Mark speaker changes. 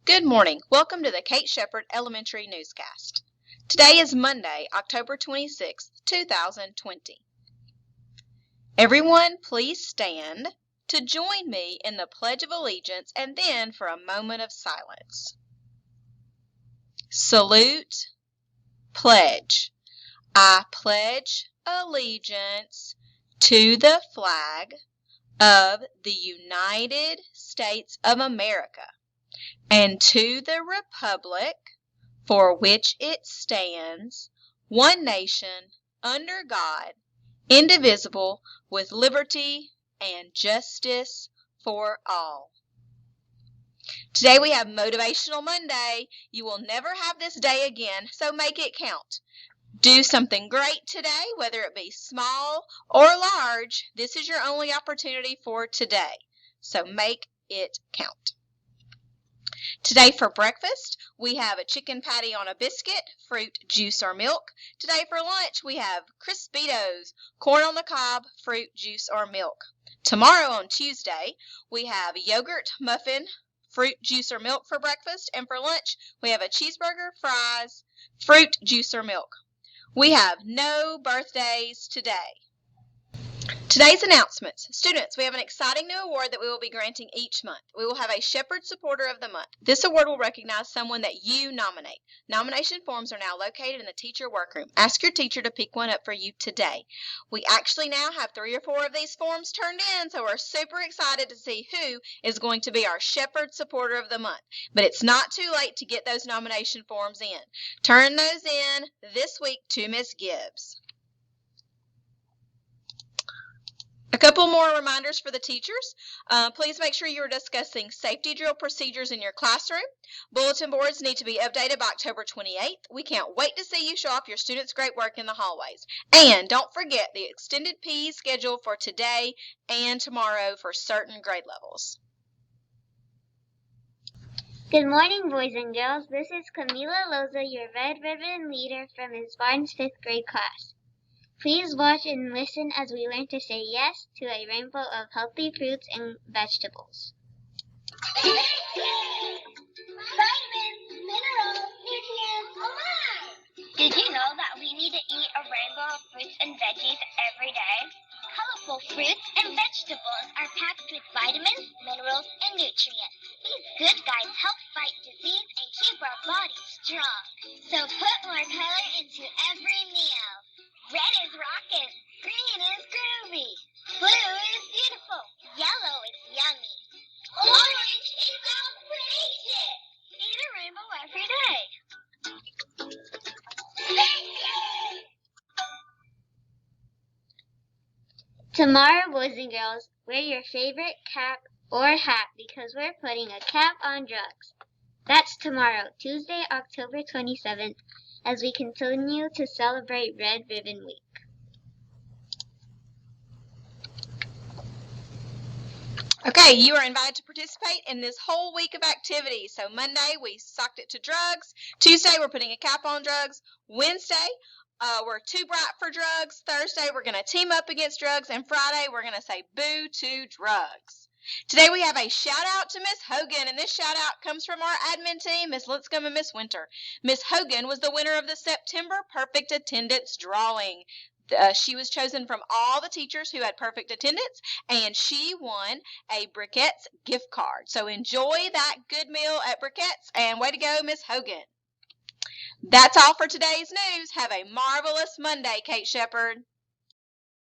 Speaker 1: Good morning. Welcome to the Kate Shepherd Elementary Newscast. Today is Monday, October 26, 2020. Everyone, please stand to join me in the Pledge of Allegiance and then for a moment of silence. Salute, pledge. I pledge allegiance to the flag of the United States of America and to the republic for which it stands, one nation, under God, indivisible, with liberty and justice for all. Today we have Motivational Monday. You will never have this day again, so make it count. Do something great today, whether it be small or large. This is your only opportunity for today, so make it count. Today for breakfast, we have a chicken patty on a biscuit, fruit, juice, or milk. Today for lunch, we have Crispitos, corn on the cob, fruit, juice, or milk. Tomorrow on Tuesday, we have yogurt, muffin, fruit, juice, or milk for breakfast. And for lunch, we have a cheeseburger, fries, fruit, juice, or milk. We have no birthdays today. Today's announcements. Students, we have an exciting new award that we will be granting each month. We will have a Shepherd Supporter of the Month. This award will recognize someone that you nominate. Nomination forms are now located in the teacher workroom. Ask your teacher to pick one up for you today. We actually now have 3 or 4 of these forms turned in, so we're super excited to see who is going to be our Shepherd Supporter of the Month. But it's not too late to get those nomination forms in. Turn those in this week to Miss Gibbs. A couple more reminders for the teachers. Please make sure you are discussing safety drill procedures in your classroom. Bulletin boards need to be updated by October 28th. We can't wait to see you show off your students' great work in the hallways. And don't forget the extended PE schedule for today and tomorrow for certain grade levels.
Speaker 2: Good morning, boys and girls. This is Camila Loza, your Red Ribbon leader from Ms. Barnes' 5th grade class. Please watch and listen as we learn to say yes to a rainbow of healthy fruits and vegetables.
Speaker 3: Vitamins, minerals, nutrients, alive! Did you know that we need to eat a rainbow of fruits and veggies every day? Colorful fruits and vegetables are packed with vitamins, minerals, and nutrients. These good guys help fight disease and keep our bodies strong. So put more color into every meal. Red is rockin', green is groovy, blue is beautiful, yellow is yummy, orange is outrageous. Eat a rainbow every day.
Speaker 2: Tomorrow, boys and girls, wear your favorite cap or hat because we're putting a cap on drugs. That's tomorrow, Tuesday, October 27th, as we continue to celebrate Red Ribbon Week.
Speaker 1: Okay, you are invited to participate in this whole week of activities. So Monday, we socked it to drugs. Tuesday, we're putting a cap on drugs. Wednesday, we're too bright for drugs. Thursday, we're going to team up against drugs. And Friday, we're going to say boo to drugs. Today, we have a shout out to Miss Hogan, and this shout out comes from our admin team, Miss Linscomb and Miss Winter. Miss Hogan was the winner of the September Perfect Attendance Drawing. She was chosen from all the teachers who had perfect attendance, and she won a Briquette's gift card. So enjoy that good meal at Briquette's, and way to go, Miss Hogan. That's all for today's news. Have a marvelous Monday, Kate Shepherd.